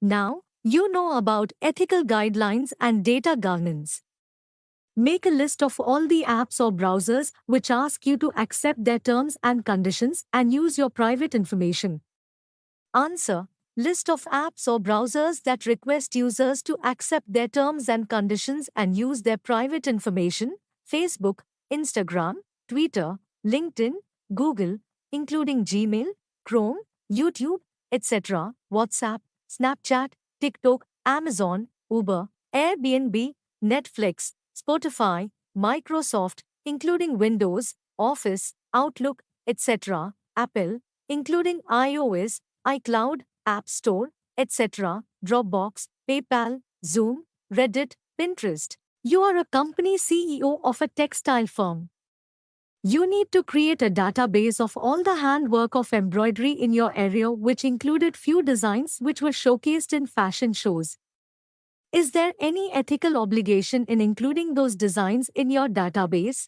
Now, you know about ethical guidelines and data governance. Make a list of all the apps or browsers which ask you to accept their terms and conditions and use your private information. Answer: list of apps or browsers that request users to accept their terms and conditions and use their private information: Facebook, Instagram, Twitter, LinkedIn, Google, including Gmail, Chrome, YouTube, etc., WhatsApp, Snapchat, TikTok, Amazon, Uber, Airbnb, Netflix, Spotify, Microsoft, including Windows, Office, Outlook, etc., Apple, including iOS, iCloud, App Store, etc., Dropbox, PayPal, Zoom, Reddit, Pinterest. You are a company CEO of a textile firm. You need to create a database of all the handwork of embroidery in your area, which included few designs which were showcased in fashion shows. Is there any ethical obligation in including those designs in your database?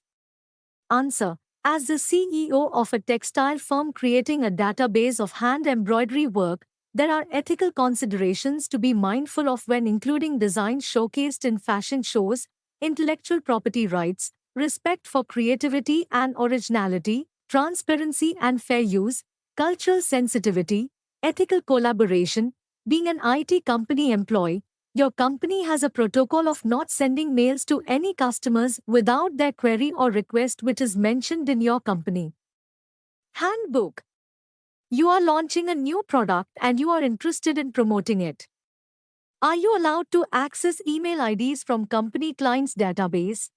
Answer: as the CEO of a textile firm creating a database of hand embroidery work, there are ethical considerations to be mindful of when including designs showcased in fashion shows: intellectual property rights, respect for creativity and originality, transparency and fair use, cultural sensitivity, ethical collaboration. Being an IT company employee, your company has a protocol of not sending mails to any customers without their query or request, which is mentioned in your company handbook. You are launching a new product and you are interested in promoting it. Are you allowed to access email IDs from company clients' database?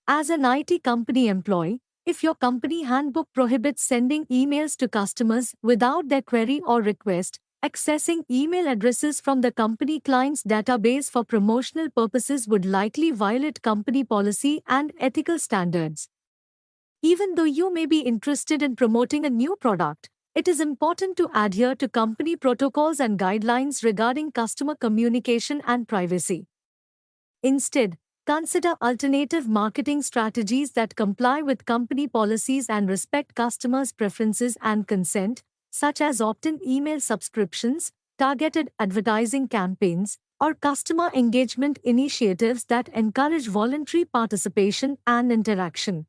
As an IT company employee, if your company handbook prohibits sending emails to customers without their query or request, accessing email addresses from the company client's database for promotional purposes would likely violate company policy and ethical standards. Even though you may be interested in promoting a new product, it is important to adhere to company protocols and guidelines regarding customer communication and privacy. Instead, consider alternative marketing strategies that comply with company policies and respect customers' preferences and consent, such as opt-in email subscriptions, targeted advertising campaigns, or customer engagement initiatives that encourage voluntary participation and interaction.